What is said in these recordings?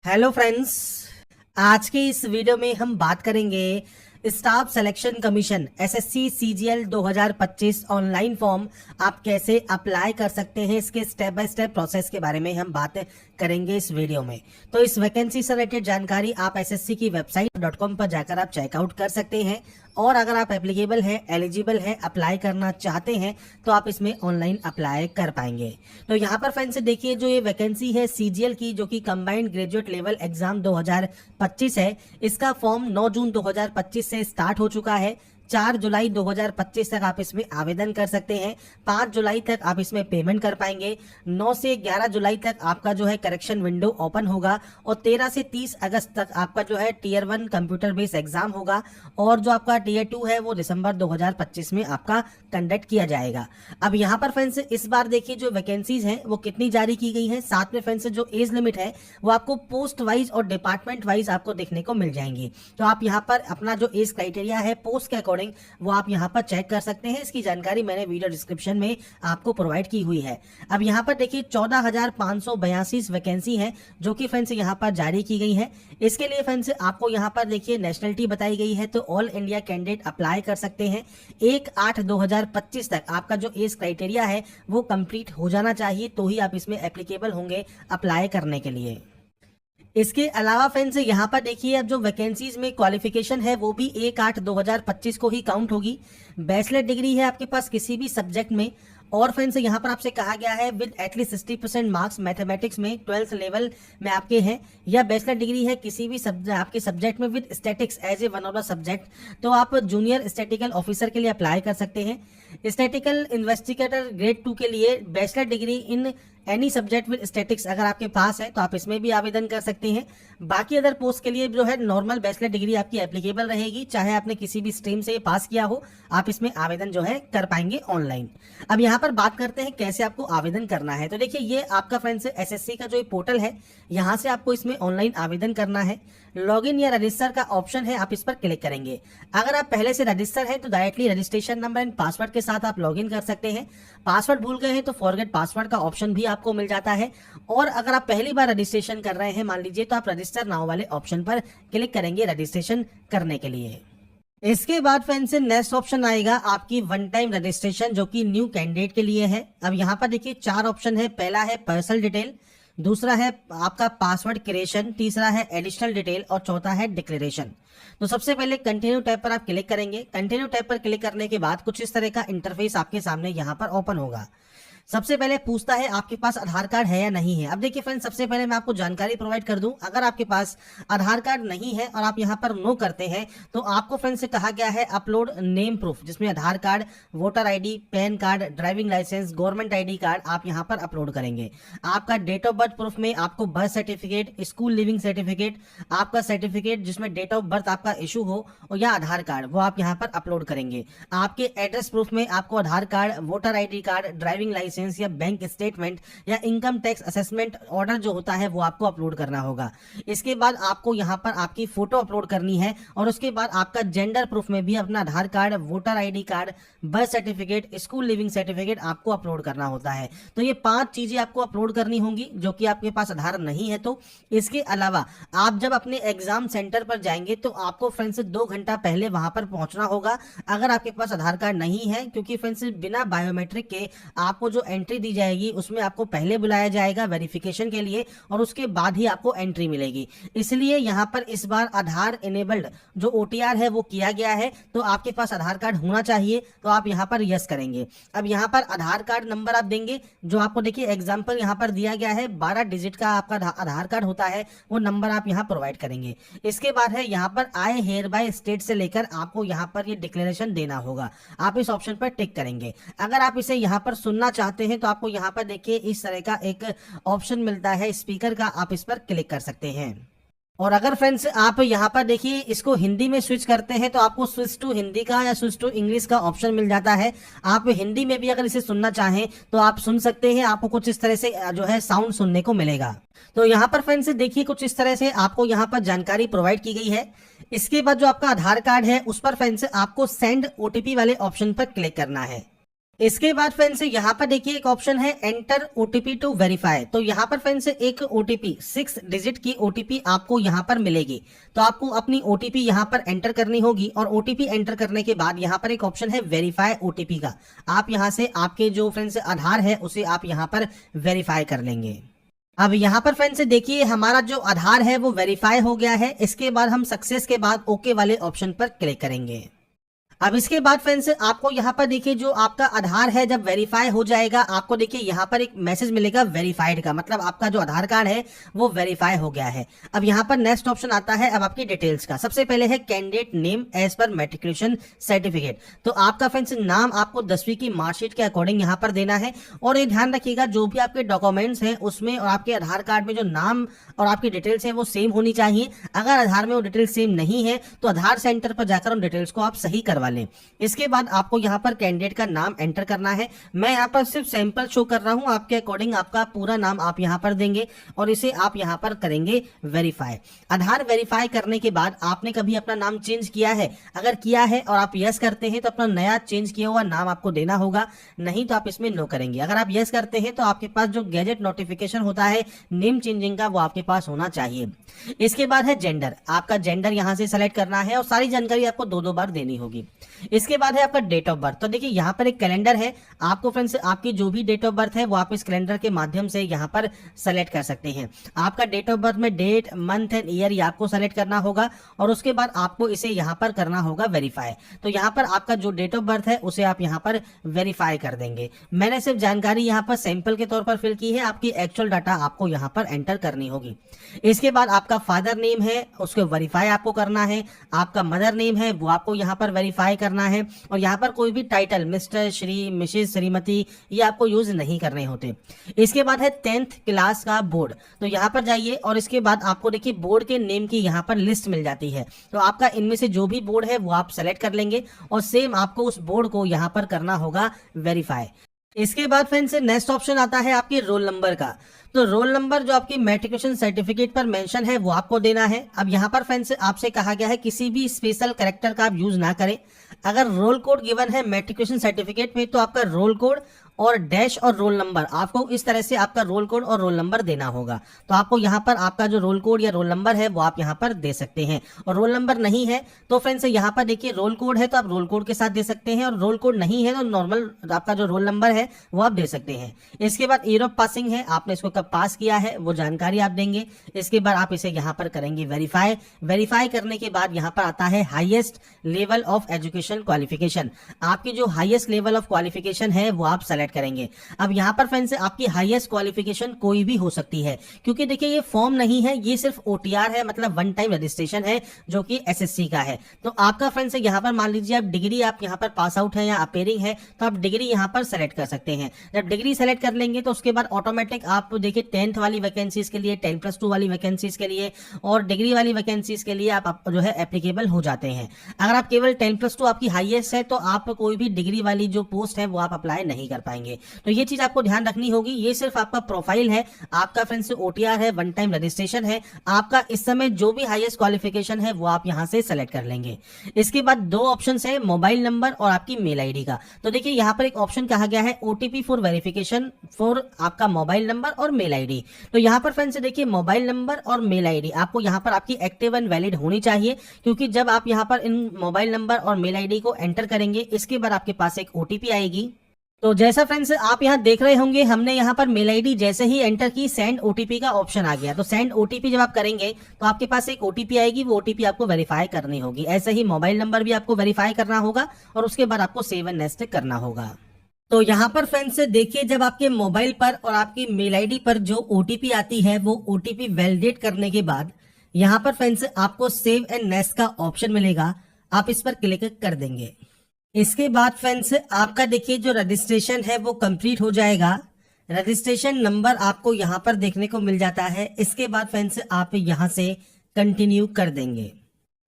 Hello friends, आज के इस वीडियो में हम बात करेंगे staff selection commission SSC CGL 2025 online form आप कैसे अप्लाई कर सकते हैं। इसके स्टेप बाय स्टेप प्रोसेस के बारे में हम बात करेंगे इस वीडियो में। तो इस वैकेंसी से रिलेटेड जानकारी आप एसएससी की वेबसाइट .com पर जाकर आप चेकआउट कर सकते हैं। और अगर आप एप्लीकेबल हैं, एलिजिबल हैं, अप्लाई करना चाहते हैं तो आप इसमें ऑनलाइन अप्लाई कर पाएंगे। तो यहाँ पर फ्रेंड्स देखिए, जो ये वैकेंसी है सीजीएल की, जो कि कंबाइंड ग्रेजुएट लेवल एग्जाम 2025 है, इसका फॉर्म 9 जून 2025 से स्टार्ट हो चुका है। 4 जुलाई 2025 तक आप इसमें आवेदन कर सकते हैं। 5 जुलाई तक आप इसमें पेमेंट कर पाएंगे। 9 से 11 जुलाई तक आपका जो है करेक्शन विंडो ओपन होगा और 13 से 30 अगस्त तक आपका जो है टीयर 1 कंप्यूटर बेस्ड एग्जाम होगा और जो आपका टीयर 2 है वो दिसंबर 2025 में आपका कंडक्ट किया जाएगा। अब यहाँ पर फ्रेंड्स इस बार देखिए जो वैकेंसीज हैं वो कितनी जारी की गई हैं। साथ में फ्रेंड्स जो एज लिमिट है वो आपको पोस्ट वाइज और डिपार्टमेंट वाइज आपको देखने को मिल जाएंगी। तो आप यहाँ पर अपना जो एज क्राइटेरिया है पोस्ट के अकॉर्डिंग वो आप यहां पर चेक कर सकते हैं। इसकी जानकारी मैंने वीडियो डिस्क्रिप्शन में आपको प्रोवाइड की हुई है। अब यहां पर देखिए 14,582 वैकेंसी है जो कि फ्रेंड्स यहां पर जारी की गई है। इसके लिए फ्रेंड्स आपको यहां पर देखिए नेशनलिटी बताई गई है, तो ऑल इंडिया कैंडिडेट अप्लाई कर सकते हैं। 1/8/2025 तक आपका जो एज क्राइटेरिया है वो कंप्लीट हो जाना चाहिए, तो ही आप इसमें एप्लीकेबल होंगे अप्लाई करने के लिए। इसके अलावा फ्रेंड्स यहाँ पर देखिए, अब जो वैकेंसीज में क्वालिफिकेशन है वो भी 1/8/2025 को ही काउंट होगी। बैचलर डिग्री है आपके पास किसी भी सब्जेक्ट में, और फ्रेंड्स यहाँ पर आपसे कहा गया है विद एटलीस्ट 60% मार्क्स मैथमेटिक्स में 12th लेवल में आपके हैं, या बैचलर डिग्री है किसी भी आपके सब्जेक्ट में with statics as a one of the subject, तो आप जूनियर स्टैटिकल ऑफिसर के लिए अप्लाई कर सकते हैं। स्टैटिकल इन्वेस्टिगेटर ग्रेड 2 के लिए bachelor degree in any subject with statics अगर आपके पास है तो आप इसमें भी आवेदन कर सकते हैं। बाकी अदर पोस्ट के लिए जो है नॉर्मल बैचलर डिग्री आपकी एप्लीकेबल रहेगी, चाहे आपने किसी भी स्ट्रीम से पास किया हो, आप इसमें आवेदन जो है कर पाएंगे ऑनलाइन। अब यहाँ पर बात करते हैं कैसे आपको आवेदन करना है। तो देखिए ये आपका फ्रेंड्स एसएससी का जो पोर्टल है, यहाँ से आपको इसमें ऑनलाइन आवेदन करना है। लॉगिन या रजिस्टर का ऑप्शन है, आप इस पर क्लिक करेंगे। अगर आप पहले से रजिस्टर हैं तो directly registration number and password के साथ आप लॉगिन कर सकते हैं। पासवर्ड भूल गए हैं तो फॉरगेट पासवर्ड का ऑप्शन भी आपको मिल जाता है। और अगर आप पहली बार रजिस्ट्रेशन कर रहे हैं मान लीजिए, तो आप रजिस्टर नाउ वाले ऑप्शन पर क्लिक करेंगे रजिस्ट्रेशन करने के लिए। इसके बाद फ्रेंड्स नेक्स्ट ऑप्शन आएगा आपकी वन टाइम रजिस्ट्रेशन, जो कि न्यू कैंडिडेट के लिए है। अब यहाँ पर देखिए 4 ऑप्शन है। पहला है पर्सनल डिटेल, दूसरा है आपका पासवर्ड क्रिएशन, तीसरा है एडिशनल डिटेल और चौथा है डिक्लेरेशन। तो सबसे पहले कंटिन्यू टैब पर आप क्लिक करेंगे। कंटिन्यू टैब पर क्लिक करने के बाद कुछ इस तरह का इंटरफेस आपके सामने यहाँ पर ओपन होगा। सबसे पहले पूछता है आपके पास आधार कार्ड है या नहीं है। अब देखिए फ्रेंड्स, सबसे पहले मैं आपको जानकारी प्रोवाइड कर दूं, अगर आपके पास आधार कार्ड नहीं है और आप यहां पर नो करते हैं तो आपको फ्रेंड्स से कहा गया है अपलोड नेम प्रूफ, जिसमें Aadhaar card, voter ID, PAN card, driving licence, government ID card आप यहां पर अपलोड करेंगे। आपका डेट ऑफ बर्थ प्रूफ में आपको birth certificate, school leaving certificate, आपका सर्टिफिकेट जिसमें डेट ऑफ बर्थ आपका इशू हो, और या आधार कार्ड, वो आप यहां पर अपलोड करेंगे। आपके एड्रेस प्रूफ में आपको Aadhaar card, voter ID card, driving licence या बैंक स्टेटमेंट या इनकम टैक्स असेसमेंट ऑर्डर जो होता है वो आपको अपलोड करना होगा। इसके बाद आपको यहां पर आपकी फोटो अपलोड करनी है, और उसके बाद आपका जेंडर प्रूफ में भी अपना Aadhaar card, voter ID card, birth certificate, school leaving certificate आपको अपलोड करना होता है। तो ये 5 चीजें आपको अपलोड करनी होंगी जो कि आपके पास आधार नहीं है तो। इसके अलावा आप जब अपने एग्जाम सेंटर पर जाएंगे तो आपको फ्रेंड्स 2 घंटा पहले वहां पर पहुंचना होगा अगर आपके पास आधार कार्ड नहीं है, क्योंकि फ्रेंड्स बिना बायोमेट्रिक के आपको जो एंट्री दी जाएगी उसमें आपको पहले बुलाया जाएगा वेरिफिकेशन के लिए, और उसके बाद ही आपको एंट्री मिलेगी। इसलिए यहां पर इस बार आधार इनेबल्ड जो ओटीआर है वो किया गया है, तो आपके पास आधार कार्ड होना चाहिए, तो आप यहां पर यस करेंगे। अब यहां पर आधार कार्ड नंबर आप देंगे, जो आपको देखिए एग्जाम्पल यहां पर दिया गया है 12 डिजिट का आपका आधार कार्ड होता है, वो नंबर आप यहां प्रोवाइड करेंगे। इसके बाद है यहां पर आई हेयर बाय स्टेट से लेकर आपको यहां पर ये डिक्लेरेशन देना होगा, आप इस ऑप्शन पर टिक करेंगे। अगर आप इसे यहां पर सुनना चाहते हैं तो आपको यहां पर देखिए इस तरह का एक ऑप्शन मिलता है स्पीकर का, आप इस पर क्लिक कर सकते हैं। और अगर फ्रेंड्स आप यहाँ पर देखिए इसको हिंदी में स्विच करते हैं तो आपको स्विच टू हिंदी का या स्विच टू इंग्लिश का ऑप्शन मिल जाता है। आप हिंदी में भी अगर इसे सुनना चाहें तो आप सुन सकते हैं, आपको कुछ इस तरह से जो है साउंड सुनने को मिलेगा। तो यहाँ पर फ्रेंड्स देखिए कुछ इस तरह से आपको यहाँ पर जानकारी प्रोवाइड की गई है। इसके बाद जो आपका आधार कार्ड है उस पर फ्रेंड्स आपको सेंड ओटीपी वाले ऑप्शन पर क्लिक करना है। इसके बाद फ्रेंड्स यहाँ पर देखिए एक ऑप्शन है एंटर ओटीपी टू वेरीफाई। तो यहाँ पर फ्रेंड्स एक ओटीपी 6 डिजिट की ओटीपी आपको यहाँ पर मिलेगी। तो आपको अपनी ओटीपी यहाँ पर एंटर करनी होगी और ओटीपी एंटर करने के बाद यहाँ पर एक ऑप्शन है वेरीफाई ओटीपी का। आप यहाँ से आपके जो फ्रेंड्स आधार है उसे आप यहाँ पर वेरीफाई कर लेंगे। अब यहाँ पर फ्रेंड्स देखिए हमारा जो आधार है वो वेरीफाई हो गया है। इसके बाद हम सक्सेस के बाद ओके वाले ऑप्शन पर क्लिक करेंगे। अब इसके बाद फ्रेंड्स आपको यहाँ पर देखिए जो आपका आधार है जब वेरीफाई हो जाएगा आपको देखिए यहाँ पर एक मैसेज मिलेगा वेरीफाइड का, मतलब आपका जो आधार कार्ड है वो वेरीफाई हो गया है। अब यहाँ पर नेक्स्ट ऑप्शन आता है अब आपकी डिटेल्स का। सबसे पहले है candidate name as per matriculation certificate. तो आपका फ्रेंड्स नाम आपको 10वीं की मार्कशीट के अकॉर्डिंग यहाँ पर देना है। और ये ध्यान रखिएगा जो भी आपके डॉक्यूमेंट्स हैं उसमें और आपके आधार कार्ड में जो नाम और आपकी डिटेल्स है वो सेम होनी चाहिए। अगर आधार में वो डिटेल्स सेम नहीं है तो आधार सेंटर पर जाकर उन डिटेल्स को आप सही करवा लें। इसके बाद आपको यहाँ पर कैंडिडेट का नाम एंटर करना है। मैं यहाँ पर सिर्फ सैंपल शो कर रहा हूँ, आपके अकॉर्डिंग आपका पूरा नाम आप यहाँ पर देंगे और इसे आप यहाँ पर करेंगे वेरीफाई। आधार वेरीफाई करने के बाद आपने कभी अपना नाम चेंज किया है? अगर किया है और आप यस करते हैं तो अपना नया चेंज किया हुआ नाम आपको देना होगा, नहीं तो आप इसमें नो करेंगे। अगर आप यस करते हैं तो आपके पास जो गैजेट नोटिफिकेशन होता है नेम चेंजिंग का वो आपके पास होना चाहिए। इसके बाद है जेंडर। आपका जेंडर यहाँ से सेलेक्ट करना है और सारी जानकारी आपको दो बार देनी होगी। इसके बाद है आपका डेट ऑफ बर्थ। तो देखिए यहाँ पर एक कैलेंडर है, आपको फ्रेंड्स आपकी जो भी डेट ऑफ बर्थ है वो आप इस कैलेंडर के माध्यम से यहाँ पर सेलेक्ट कर सकते हैं। आपका डेट ऑफ बर्थ में डेट, मंथ एंड ईयर ये आपको सेलेक्ट करना होगा और उसके बाद आपको इसे यहाँ पर करना होगा वेरीफाई। तो यहाँ पर आपका जो डेट ऑफ बर्थ है उसे आप यहाँ पर वेरीफाई कर देंगे। मैंने सिर्फ जानकारी यहाँ पर सैंपल के तौर पर फिल की है, आपकी एक्चुअल डाटा आपको यहाँ पर एंटर करनी होगी। इसके बाद आपका फादर नेम है उसको वेरीफाई आपको करना है। आपका मदर नेम है वो आपको यहाँ पर वेरीफाई करना है और यहाँ पर कोई भी title mister, Shri, Mrs, Shrimati ये आपको यूज नहीं करने होते। इसके बाद है 10th क्लास का बोर्ड। तो यहाँ पर जाइए और इसके बाद आपको देखिए बोर्ड के नेम की यहाँ पर लिस्ट मिल जाती है। तो आपका इनमें से जो भी बोर्ड है वो आप सेलेक्ट कर लेंगे और सेम आपको उस बोर्ड को यहाँ पर करना होगा वेरीफाई। इसके बाद फ्रेंड्स नेक्स्ट ऑप्शन आता है आपके रोल नंबर का। तो रोल नंबर जो आपकी मैट्रिकुलेशन सर्टिफिकेट पर मेंशन है वो आपको देना है। अब यहाँ पर फ्रेंड्स आपसे कहा गया है किसी भी स्पेशल कैरेक्टर का आप यूज ना करें। अगर रोल कोड गिवन है मैट्रिकुलेशन सर्टिफिकेट में तो आपका रोल कोड और डैश और रोल नंबर आपको इस तरह से आपका रोल कोड और रोल नंबर देना होगा। तो आपको यहाँ पर आपका जो रोल कोड या रोल नंबर है वो आप यहाँ पर दे सकते हैं। और रोल नंबर नहीं है तो फ्रेंड्स यहाँ पर देखिए रोल कोड है तो आप रोल कोड के साथ दे सकते हैं और रोल कोड नहीं है तो नॉर्मल आपका जो रोल नंबर है वो आप दे सकते हैं। इसके बाद ईयर ऑफ पासिंग है, आपने इसको कब पास किया है वो जानकारी आप देंगे। इसके बाद आप इसे यहाँ पर करेंगे वेरीफाई। वेरीफाई करने के बाद यहाँ पर आता है highest level of education qualification. आपकी जो हाईएस्ट लेवल ऑफ क्वालिफिकेशन है वो आप सेलेक्ट करेंगे। अब यहाँ पर फ्रेंड्स आपकी हाईएस्ट क्वालिफिकेशन कोई भी हो सकती है क्योंकि देखिए ये फॉर्म नहीं है, ये सिर्फ ओटीआर है, मतलब वन टाइम रजिस्ट्रेशन है जो कि एसएससी का है। तो आपका फ्रेंड्स यहाँ पर मान लीजिए आप डिग्री आप यहाँ पर पास आउट है या अपेयरिंग है तो आप डिग्री यहाँ पर सेलेक्ट कर सकते हैं। जब डिग्री सेलेक्ट कर लेंगे तो उसके बाद ऑटोमेटिक आप देखिए 10th वाली वैकेंसीज के लिए, 10+2 वाली वैकेंसीज के लिए और डिग्री वाली वैकेंसीज के लिए आप जो है एप्लीकेबल हो जाते हैं। अगर आप केवल 10+2 आपकी हाईएस्ट है तो आप कोई भी डिग्री वाली जो पोस्ट है वो आप अप्लाई नहीं कर पाएंगे। तो ये चीज आपको ध्यान रखनी होगी। ये सिर्फ आपका प्रोफाइल है, आपका फ्रेंड्स ओटीआर है, वन टाइम रजिस्ट्रेशन है। आपका इस समय जो भी हाईएस्ट क्वालिफिकेशन है वो आप यहां से सेलेक्ट कर लेंगे। इसके बाद दो ऑप्शन है मोबाइल नंबर और आपकी मेल आईडी का। तो देखिए यहाँ पर एक ऑप्शन कहा गया है ओटीपी फॉर वेरिफिकेशन फॉर आपका मोबाइल नंबर और मेल आईडी। तो यहाँ पर फ्रेंड्स देखिए मोबाइल नंबर और मेल आईडी आपको यहाँ पर आपकी एक्टिव एंड वैलिड होनी चाहिए क्योंकि जब आप यहाँ पर इन मोबाइल नंबर और मेल आईडी को एंटर करेंगे इसके बाद आपके पास एक ओटीपी आएगी। तो जैसा फ्रेंड्स आप यहाँ देख रहे होंगे हमने यहाँ पर मेल आईडी जैसे ही एंटर की सेंड ओटीपी का ऑप्शन आ गया। तो सेंड ओटीपी जब आप करेंगे तो आपके पास एक ओटीपी आएगी, वो ओटीपी आपको वेरीफाई करनी होगी। ऐसे ही मोबाइल नंबर भी आपको वेरीफाई करना होगा और उसके बाद आपको सेव एंड नेक्स्ट करना होगा। तो यहाँ पर फ्रेंड्स देखिए जब आपके मोबाइल पर और आपकी मेल आईडी पर जो ओटीपी आती है वो ओटीपी वैलिडेट करने के बाद यहाँ पर फ्रेंड्स आपको सेव एंड नेक्स्ट का ऑप्शन मिलेगा, आप इस पर क्लिक कर देंगे। इसके बाद फ्रेंड्स आपका देखिए जो रजिस्ट्रेशन है वो कंप्लीट हो जाएगा। रजिस्ट्रेशन नंबर आपको यहाँ पर देखने को मिल जाता है। इसके बाद फ्रेंड्स आप यहाँ से कंटिन्यू कर देंगे।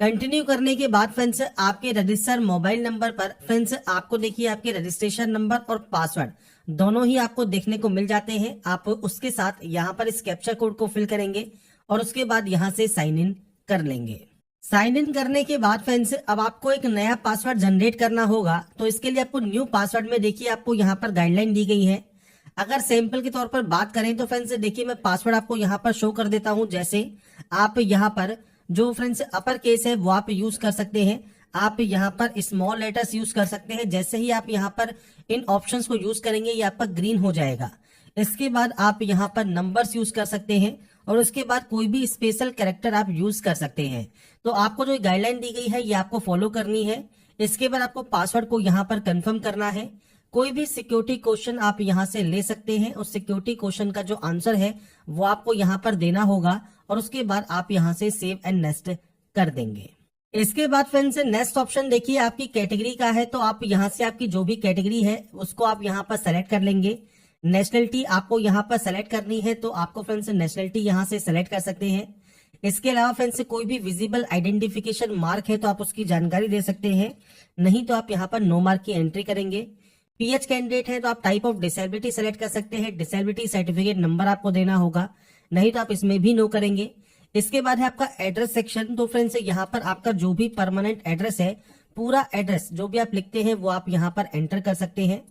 कंटिन्यू करने के बाद फ्रेंड्स आपके रजिस्टर मोबाइल नंबर पर फ्रेंड्स आपको देखिए आपके रजिस्ट्रेशन नंबर और पासवर्ड दोनों ही आपको देखने को मिल जाते हैं। आप उसके साथ यहाँ पर इस कैप्चा कोड को फिल करेंगे और उसके बाद यहाँ से साइन इन कर लेंगे। साइन इन करने के बाद फ्रेंड्स अब आपको एक नया पासवर्ड जनरेट करना होगा। तो इसके लिए आपको न्यू पासवर्ड में देखिए आपको यहाँ पर गाइडलाइन दी गई है। अगर सैंपल के तौर पर बात करें तो फ्रेंड्स देखिए मैं पासवर्ड आपको यहाँ पर शो कर देता हूँ। जैसे आप यहाँ पर जो फ्रेंड्स अपर केस है वो आप यूज कर सकते हैं, आप यहाँ पर स्मॉल लेटर्स यूज कर सकते हैं। जैसे ही आप यहाँ पर इन ऑप्शंस को यूज करेंगे ये आपका ग्रीन हो जाएगा। इसके बाद आप यहाँ पर नंबर्स यूज कर सकते हैं और उसके बाद कोई भी स्पेशल कैरेक्टर आप यूज कर सकते हैं। तो आपको जो गाइडलाइन दी गई है ये आपको फॉलो करनी है। इसके बाद आपको पासवर्ड को यहाँ पर कंफर्म करना है। कोई भी सिक्योरिटी क्वेश्चन आप यहाँ से ले सकते हैं। उस सिक्योरिटी क्वेश्चन का जो आंसर है वो आपको यहाँ पर देना होगा और उसके बाद आप यहाँ से सेव एंड नेक्स्ट कर देंगे। इसके बाद फ्रेंड्स नेक्स्ट ऑप्शन देखिए आपकी कैटेगरी का है। तो आप यहाँ से आपकी जो भी कैटेगरी है उसको आप यहाँ पर सेलेक्ट कर लेंगे। नेशनलिटी आपको यहाँ पर सेलेक्ट करनी है तो आपको फ्रेंड्स नेशनलिटी यहाँ से सेलेक्ट कर सकते हैं। इसके अलावा फ्रेंड्स कोई भी विजिबल आइडेंटिफिकेशन मार्क है तो आप उसकी जानकारी दे सकते हैं, नहीं तो आप यहाँ पर नो मार्क की एंट्री करेंगे। पीएच कैंडिडेट है तो आप टाइप ऑफ डिसेबिलिटी सेलेक्ट कर सकते हैं, डिसेबिलिटी सर्टिफिकेट नंबर आपको देना होगा, नहीं तो आप इसमें भी नो करेंगे। इसके बाद है आपका एड्रेस सेक्शन। तो फ्रेंड्स यहाँ पर आपका जो भी परमानेंट एड्रेस है, पूरा एड्रेस जो भी आप लिखते हैं वो आप यहाँ पर एंटर कर सकते हैं।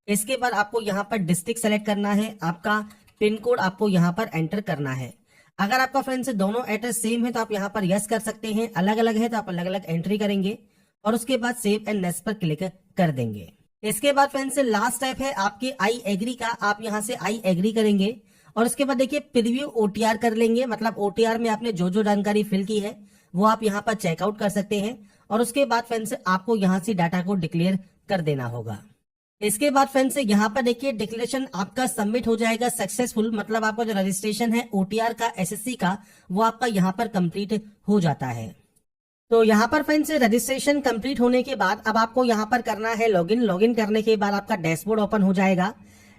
इसके बाद आपको यहाँ पर डिस्ट्रिक्ट सेलेक्ट करना है, आपका पिन कोड आपको यहाँ पर एंटर करना है। अगर आपका फ्रेंड्स दोनों एड्रेस सेम है तो आप यहाँ पर यस कर सकते हैं, अलग अलग है तो आप अलग अलग एंट्री करेंगे और उसके बाद सेव एंड नेक्स्ट पर क्लिक कर देंगे। इसके बाद फ्रेंड्स लास्ट स्टेप है आपके आई एग्री का। आप यहाँ से आई एग्री करेंगे और उसके बाद देखिए प्रीव्यू ओटीआर कर लेंगे। मतलब ओटीआर में आपने जो जो जानकारी फिल की है वो आप यहाँ पर चेकआउट कर सकते हैं और उसके बाद फ्रेंड्स आपको यहाँ से डाटा को डिक्लेयर कर देना होगा। इसके बाद फ्रेंड्स यहाँ पर देखिए डिक्लेरेशन आपका सबमिट हो जाएगा सक्सेसफुल। मतलब आपका जो रजिस्ट्रेशन है ओटीआर का, एसएससी का, वो आपका यहाँ पर कंप्लीट हो जाता है। तो यहाँ पर फ्रेंड्स रजिस्ट्रेशन कंप्लीट होने के बाद अब आपको यहाँ पर करना है लॉगिन। लॉगिन करने के बाद आपका डैशबोर्ड ओपन हो जाएगा।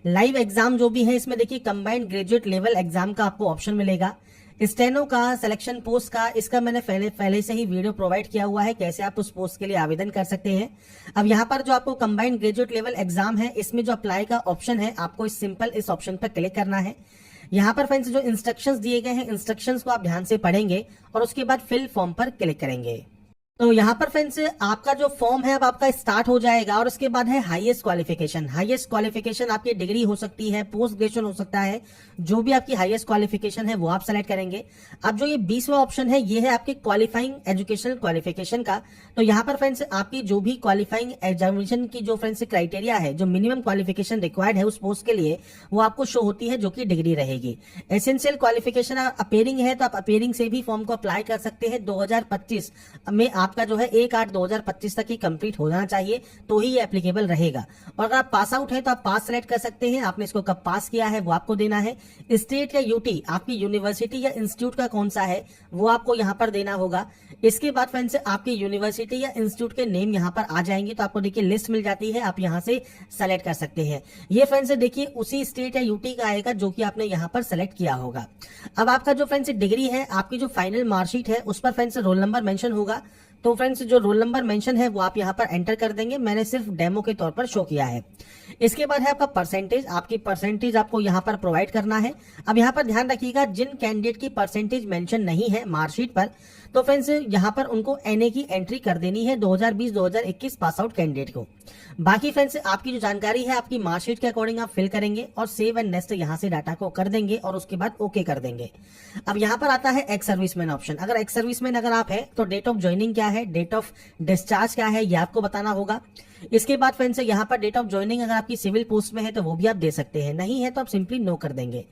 लाइव एग्जाम जो भी है इसमें देखिए कंबाइंड ग्रेजुएट लेवल एग्जाम का आपको ऑप्शन मिलेगा। स्टेनो का, सिलेक्शन पोस्ट का, इसका मैंने पहले से ही वीडियो प्रोवाइड किया हुआ है, कैसे आप उस पोस्ट के लिए आवेदन कर सकते हैं। अब यहाँ पर जो आपको कंबाइंड ग्रेजुएट लेवल एग्जाम है इसमें जो अप्लाई का ऑप्शन है आपको इस ऑप्शन पर क्लिक करना है। यहाँ पर फ्रेंड्स जो इंस्ट्रक्शंस दिए गए हैं इंस्ट्रक्शंस को आप ध्यान से पढ़ेंगे और उसके बाद फिल फॉर्म पर क्लिक करेंगे। तो यहाँ पर फ्रेंड्स आपका जो फॉर्म है अब आपका स्टार्ट हो जाएगा और उसके बाद है हाईएस्ट क्वालिफिकेशन। हाईएस्ट क्वालिफिकेशन आपकी डिग्री हो सकती है, पोस्ट ग्रेजुएशन हो सकता है, जो भी आपकी हाईएस्ट क्वालिफिकेशन है वो आप सेलेक्ट करेंगे। अब जो ये 20वां ऑप्शन है ये है आपके क्वालिफाइंग एजुकेशनल क्वालिफिकेशन का। तो यहाँ पर फ्रेंड्स आपकी जो भी क्वालिफाइंग एग्जामिनेशन की जो फ्रेंड्स क्राइटेरिया है, जो मिनिमम क्वालिफिकेशन रिक्वायर्ड है उस पोस्ट के लिए, वो आपको शो होती है, जो की डिग्री रहेगी। एसेंशियल क्वालिफिकेशन अपेयरिंग है तो आप अपेयरिंग से भी फॉर्म को अप्लाई कर सकते हैं। 2025 में आपका जो है 1/8/2025 तक ही कंप्लीट होना चाहिए तो ही ये एप्लीकेबल रहेगा। और अगर आप पास आउट है तो आप पास सेलेक्ट कर सकते हैं, आपने इसको कब पास किया है वो आपको देना है। स्टेट या यूटी आपकी यूनिवर्सिटी या इंस्टीट्यूट का कौन सा है वो आपको यहाँ पर देना होगा। इसके बाद फ्रेंड्स आपकी यूनिवर्सिटी या इंस्टीट्यूट के नेम यहाँ पर आ जाएंगे तो आपको देखिए लिस्ट मिल जाती है, आप यहाँ से सेलेक्ट कर सकते हैं। ये फ्रेंड्स देखिए उसी स्टेट या यूटी का आएगा जो कि आपने यहाँ पर सेलेक्ट किया होगा। अब आपका जो फ्रेंड्स डिग्री है, आपकी जो फाइनल मार्कशीट है उस पर फ्रेंड्स रोल नंबर मेंशन होगा। तो फ्रेंड्स जो रोल नंबर मेंशन है वो आप यहाँ पर एंटर कर देंगे, मैंने सिर्फ डेमो के तौर पर शो किया है। इसके बाद है आपका परसेंटेज, आपकी परसेंटेज आपको यहाँ पर प्रोवाइड करना है। अब यहाँ पर ध्यान रखिएगा जिन कैंडिडेट की परसेंटेज मेंशन नहीं है मार्कशीट पर, तो फ्रेंड्स यहाँ पर उनको एनए की एंट्री कर देनी है 2020-2021 पास आउट कैंडिडेट को। बाकी फ्रेंड्स आपकी जो जानकारी है आपकी मार्कशीट के अकॉर्डिंग आप फिल करेंगे और सेव एंड नेक्स्ट यहाँ से डाटा को कर देंगे और उसके बाद ओके कर देंगे। अब यहाँ पर आता है एक्स सर्विसमैन ऑप्शन। अगर एक्स सर्विसमैन अगर आप है तो डेट ऑफ ज्वाइनिंग क्या है, डेट ऑफ डिस्चार्ज क्या है, ये आपको बताना होगा। इसके बाद फ्रेंड्स यहाँ पर डेट ऑफ ज्वाइनिंग अगर आपकी सिविल पोस्ट में है तो वो भी आप दे सकते हैं, नहीं है तो आप सिंपली नो कर देंगे।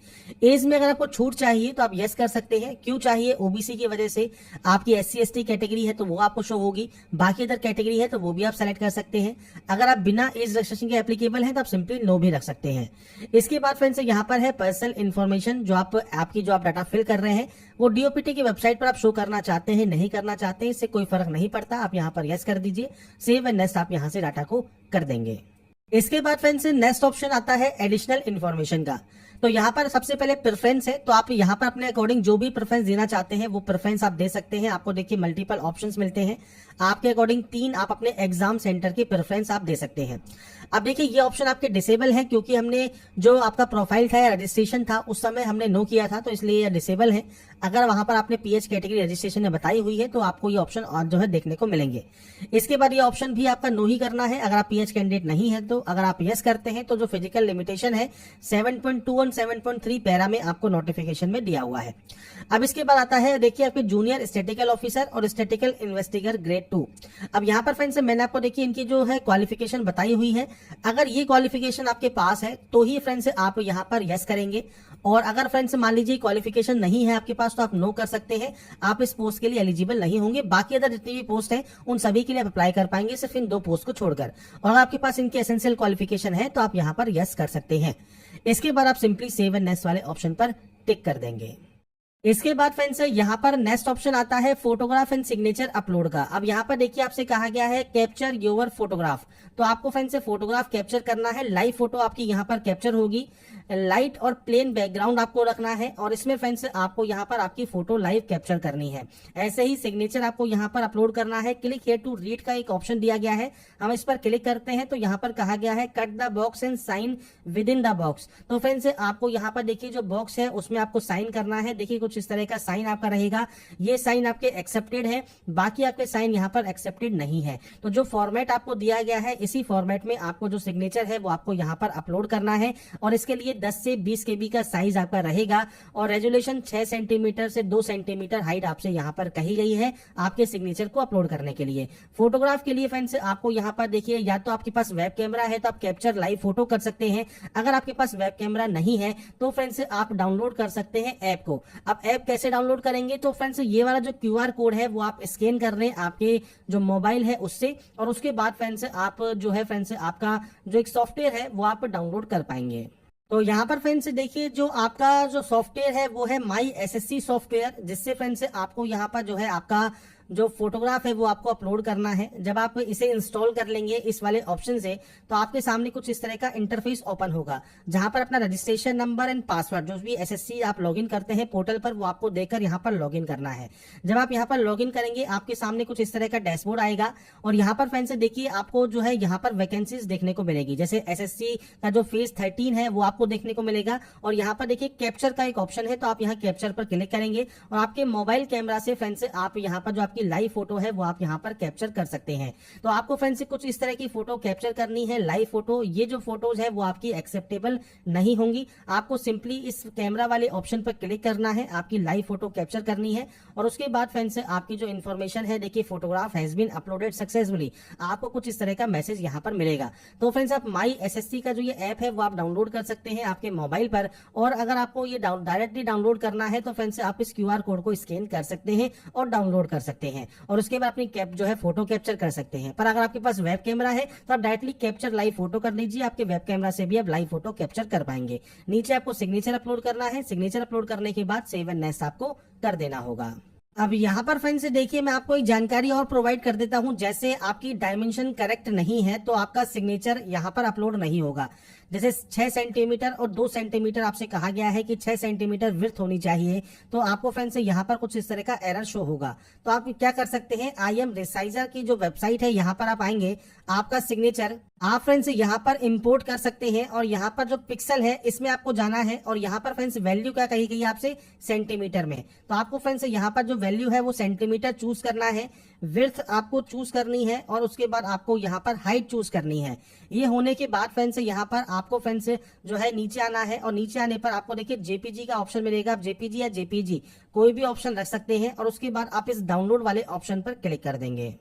एज में अगर आपको छूट चाहिए तो आप यस कर सकते हैं। क्यों चाहिए, ओबीसी की वजह से। आपकी एससी एसटी कैटेगरी है तो वो आपको शो होगी, बाकी अदर कैटेगरी है तो वो भी आप सेलेक्ट कर सकते हैं। अगर आप बिना एज रजिस्ट्रेशन के एप्लीकेबल है तो आप सिंपली नो भी रख सकते हैं। इसके बाद फ्रेंड्स यहाँ पर है पर्सनल इन्फॉर्मेशन, जो आपकी जो आप डाटा फिल कर रहे हैं वो डीओपीटी की वेबसाइट पर आप शो करना चाहते हैं, नहीं करना चाहते हैं, इससे कोई फर्क नहीं पड़ता। आप यहाँ पर यस कर दीजिए, सेव एंड नेक्स्ट आप यहाँ से डाटा को कर देंगे। इसके बाद फ्रेंड्स नेक्स्ट ऑप्शन आता है एडिशनल इन्फॉर्मेशन का। तो यहाँ पर सबसे पहले प्रेफरेंस है, तो आप यहाँ पर अपने अकॉर्डिंग जो भी प्रेफरेंस देना चाहते हैं वो प्रेफरेंस आप दे सकते हैं। आपको देखिए मल्टीपल ऑप्शंस मिलते हैं, आपके अकॉर्डिंग 3 आप अपने एग्जाम सेंटर की प्रेफरेंस आप दे सकते हैं। अब देखिए ये ऑप्शन आपके डिसेबल है क्योंकि हमने जो आपका प्रोफाइल था या रजिस्ट्रेशन था उस समय हमने नो किया था, तो इसलिए ये डिसेबल है। अगर वहां पर आपने पीएच कैटेगरी रजिस्ट्रेशन में बताई हुई है तो आपको ये ऑप्शन जो है देखने को मिलेंगे। इसके बाद ये ऑप्शन भी आपका नो ही करना है अगर आप पीएच कैंडिडेट नहीं है तो। अगर आप यस करते हैं तो जो फिजिकल लिमिटेशन है 7.2 और 7.3 पैरा में आपको नोटिफिकेशन में दिया हुआ है। अब इसके बाद आता है देखिए आपके जूनियर स्टैटिकल ऑफिसर और स्टैटिकल इन्वेस्टिगर ग्रेड 2। अब यहाँ पर फ्रेंड्स मैंने आपको देखिए इनकी जो है क्वालिफिकेशन बताई हुई है। अगर ये क्वालिफिकेशन आपके पास है तो ही फ्रेंड्स आप यहाँ पर यस करेंगे, और अगर फ्रेंड्स मान लीजिए क्वालिफिकेशन नहीं है आपके पास तो आप नो कर सकते हैं, आप इस पोस्ट के लिए एलिजिबल नहीं होंगे। बाकी अदर जितनी भी पोस्ट है उन सभी के लिए आप अप्लाई कर पाएंगे, सिर्फ इन 2 पोस्ट को छोड़कर। और अगर आपके पास इनकी एसेंशियल क्वालिफिकेशन है तो आप यहाँ पर यस कर सकते हैं। इसके बाद आप सिंपली सेव एंड नेक्स्ट वाले ऑप्शन पर टिक कर देंगे। इसके बाद फ्रेंड्स यहाँ पर नेक्स्ट ऑप्शन आता है फोटोग्राफ एंड सिग्नेचर अपलोड का। अब यहाँ पर देखिए आपसे कहा गया है कैप्चर योर फोटोग्राफ, तो आपको फ्रेंड्स फोटोग्राफ कैप्चर करना है। लाइव फोटो आपकी यहाँ पर कैप्चर होगी, लाइट और प्लेन बैकग्राउंड आपको रखना है, और इसमें फ्रेंड्स आपको यहाँ पर आपकी फोटो लाइव कैप्चर करनी है। ऐसे ही सिग्नेचर आपको यहाँ पर अपलोड करना है। क्लिक हियर टू रीड का एक ऑप्शन दिया गया है, हम इस पर क्लिक करते हैं तो यहाँ पर कहा गया है cut the box and sign within the box. तो फ्रेंड्स आपको यहाँ पर देखिए जो बॉक्स है उसमें आपको साइन करना है। देखिए कुछ इस तरह का साइन आपका रहेगा, ये साइन आपके एक्सेप्टेड है, बाकी आपके साइन यहाँ पर एक्सेप्टेड नहीं है। तो जो फॉर्मेट आपको दिया गया है इसी फॉर्मेट में आपको जो सिग्नेचर है वो आपको यहाँ पर अपलोड करना है, और इसके लिए 10 से 20 KB का साइज आपका रहेगा, और रेजोल्यूशन 6 सेंटीमीटर से 2 सेंटीमीटर हाइट आपसे यहाँ पर कही गई है आपके सिग्नेचर को अपलोड करने के लिए। फोटोग्राफ के लिए फ्रेंड्स आपको यहाँ पर देखिए या तो आपके पास वेब कैमरा है तो आप कैप्चर लाइव फोटो कर सकते हैं, अगर आपके पास वेब कैमरा नहीं है तो फ्रेंड्स आप डाउनलोड कर सकते हैं ऐप को। अब ऐप कैसे डाउनलोड करेंगे, तो फ्रेंड्स ये वाला जो QR कोड है वो आप स्कैन कर लें आपके जो मोबाइल है उससे, और उसके बाद फ्रेंड्स आप जो है फ्रेंड्स आपका जो एक सॉफ्टवेयर है वो आप डाउनलोड कर पाएंगे। तो यहाँ पर फ्रेंड्स देखिए जो आपका जो सॉफ्टवेयर है वो है माई SSC सॉफ्टवेयर, जिससे फ्रेंड्स आपको यहाँ पर जो है आपका जो फोटोग्राफ है वो आपको अपलोड करना है। जब आप इसे इंस्टॉल कर लेंगे इस वाले ऑप्शन से तो आपके सामने कुछ इस तरह का इंटरफेस ओपन होगा, जहां पर अपना रजिस्ट्रेशन नंबर एंड पासवर्ड जो भी SSC आप लॉगिन करते हैं पोर्टल पर वो आपको देकर यहाँ पर लॉगिन करना है। जब आप यहाँ पर लॉगिन करेंगे आपके सामने कुछ इस तरह का डैशबोर्ड आएगा, और यहाँ पर फ्रेंड्स देखिए आपको जो है यहाँ पर वैकेंसीज देखने को मिलेगी। जैसे SSC का जो फेज 13 है वो आपको देखने को मिलेगा, और यहाँ पर देखिए कैप्चर का एक ऑप्शन है तो आप यहाँ कैप्चर पर क्लिक करेंगे, और आपके मोबाइल कैमरा से फ्रेंड्स आप यहाँ पर जो आपकी लाइव फोटो है वो आप यहाँ पर कैप्चर कर सकते हैं। तो आपको फ्रेंड्स कुछ इस तरह की फोटो कैप्चर करनी है, लाइव फोटो। ये जो फोटोज है वो आपकी एक्सेप्टेबल नहीं होंगी, आपको सिंपली इस कैमरा वाले ऑप्शन पर क्लिक करना है, आपकी लाइव फोटो कैप्चर करनी है, और उसके बाद फ्रेंड्स आपकी जो इन्फॉर्मेशन है देखिए photograph has been uploaded successfully, आपको कुछ इस तरह का मैसेज यहाँ पर मिलेगा। तो फ्रेंड्स आप माई SSC का जो ये ऐप है वो आप डाउनलोड कर सकते हैं आपके मोबाइल पर, और अगर आपको ये डायरेक्टली डाउनलोड करना है तो फ्रेंड्स आप इस QR कोड को स्कैन कर सकते हैं और डाउनलोड कर सकते हैं, और उसके बाद अपनी कैप जो है फोटो कैप्चर कर सकते हैं। पर अगर आपके पास वेब कैमरा है तो आप डायरेक्टली कैप्चर लाइव फोटो कर लीजिए, आपके वेब कैमरा से भी आप लाइव फोटो कैप्चर कर पाएंगे। नीचे आपको सिग्नेचर अपलोड करना है, सिग्नेचर अपलोड करने के बाद सेव एंड नेक्स्ट आपको कर देना होगा। अब यहाँ पर फ्रेंड्स देखिए मैं आपको एक जानकारी और प्रोवाइड कर देता हूँ, जैसे आपकी डायमेंशन करेक्ट नहीं है तो आपका सिग्नेचर यहाँ पर अपलोड नहीं होगा। जैसे 6 सेंटीमीटर और 2 सेंटीमीटर आपसे कहा गया है कि 6 सेंटीमीटर विड्थ होनी चाहिए, तो आपको फ्रेंड्स यहाँ पर कुछ इस तरह का एरर शो होगा। तो आप क्या कर सकते हैं, IM Resizer की जो वेबसाइट है यहाँ पर आप आएंगे, आपका सिग्नेचर आप फ्रेंड्स यहाँ पर इंपोर्ट कर सकते हैं, और यहाँ पर जो पिक्सल है इसमें आपको जाना है, और यहाँ पर फ्रेंड्स वैल्यू क्या कही गई आपसे सेंटीमीटर में, तो आपको फ्रेंड्स यहाँ पर जो वैल्यू है वो सेंटीमीटर चूज करना है, विड्थ आपको चूज करनी है, और उसके बाद आपको यहाँ पर हाइट चूज करनी है। ये होने के बाद फ्रेंड्स यहाँ पर आपको फ्रेंड्स जो है नीचे आना है, और नीचे आने पर आपको देखिए JPG का ऑप्शन मिलेगा, आप JPG या JPG कोई भी ऑप्शन रख सकते हैं, और उसके बाद आप इस डाउनलोड वाले ऑप्शन पर क्लिक कर देंगे।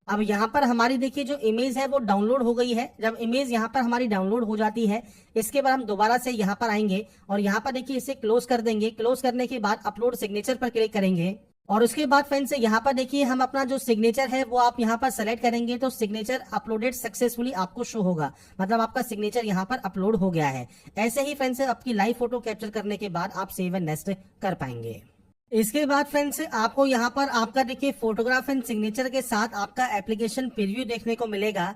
अब यहाँ पर हमारी देखिए जो इमेज है वो डाउनलोड हो गई है। जब इमेज यहाँ पर हमारी डाउनलोड हो जाती है इसके बाद हम दोबारा से यहाँ पर आएंगे, और यहाँ पर देखिए इसे क्लोज कर देंगे। क्लोज करने के बाद अपलोड सिग्नेचर पर क्लिक करेंगे, और उसके बाद फ्रेंड्स यहाँ पर देखिए हम अपना जो सिग्नेचर है वो आप यहाँ पर सेलेक्ट करेंगे, तो सिग्नेचर अपलोडेड सक्सेसफुली आपको शो होगा, मतलब आपका सिग्नेचर यहाँ पर अपलोड हो गया है। ऐसे ही फ्रेंड्स आपकी लाइव फोटो कैप्चर करने के बाद आप सेव एंड नेक्स्ट कर पाएंगे। इसके बाद फ्रेंड्स आपको यहाँ पर आपका देखिए फोटोग्राफ एंड सिग्नेचर के साथ आपका एप्लीकेशन प्रीव्यू देखने को मिलेगा।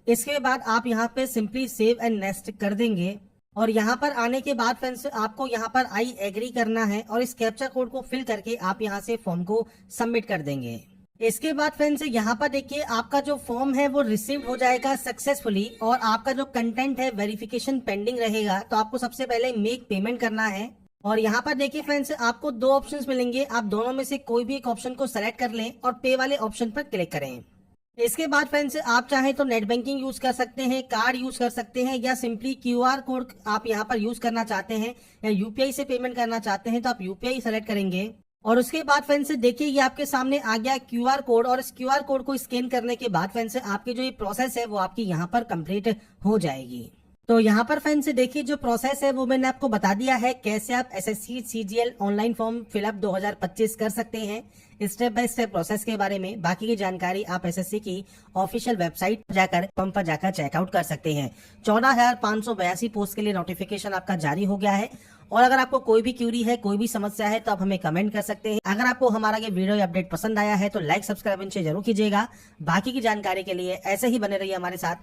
इसके बाद आप यहाँ पे सिंपली सेव एंड नेक्स्ट कर देंगे, और यहाँ पर आने के बाद फ्रेंड्स आपको यहाँ पर आई एग्री करना है, और इस कैप्चा कोड को फिल करके आप यहाँ से फॉर्म को सबमिट कर देंगे। इसके बाद फ्रेंड्स यहाँ पर देखिए आपका जो फॉर्म है वो रिसीव हो जाएगा सक्सेसफुली, और आपका जो कंटेंट है वेरिफिकेशन पेंडिंग रहेगा। तो आपको सबसे पहले मेक पेमेंट करना है, और यहाँ पर देखिए फ्रेंड्स, आपको दो ऑप्शंस मिलेंगे। आप दोनों में से कोई भी एक ऑप्शन को सेलेक्ट कर लें और पे वाले ऑप्शन पर क्लिक करें। इसके बाद फ्रेंड्स, आप चाहें तो नेट बैंकिंग यूज कर सकते हैं, कार्ड यूज कर सकते हैं, या सिंपली क्यूआर कोड आप यहाँ पर यूज करना चाहते हैं या यूपीआई से पेमेंट करना चाहते हैं तो आप यूपीआई सेलेक्ट करेंगे। और उसके बाद फ्रेंड्स देखिए, ये आपके सामने आ गया क्यूआर कोड, और इस क्यूआर कोड को स्कैन करने के बाद फ्रेंड्स आपकी जो ये प्रोसेस है वो आपकी यहाँ पर कंप्लीट हो जाएगी। तो यहाँ पर फ्रेंड्स देखिए, जो प्रोसेस है वो मैंने आपको बता दिया है कैसे आप SSC CGL online form fill up 2025 कर सकते हैं। स्टेप बाय स्टेप प्रोसेस के बारे में बाकी की जानकारी आप एसएससी की ऑफिशियल वेबसाइट जाकर फॉर्म पर जाकर चेकआउट कर सकते हैं। 14,582 पोस्ट के लिए नोटिफिकेशन आपका जारी हो गया है। और अगर आपको कोई भी क्यूरी है, कोई भी समस्या है तो आप हमें कमेंट कर सकते हैं। अगर आपको हमारा ये वीडियो या अपडेट पसंद आया है तो लाइक सब्सक्राइब इनसे जरूर कीजिएगा। बाकी की जानकारी के लिए ऐसे ही बने रहिए हमारे साथ।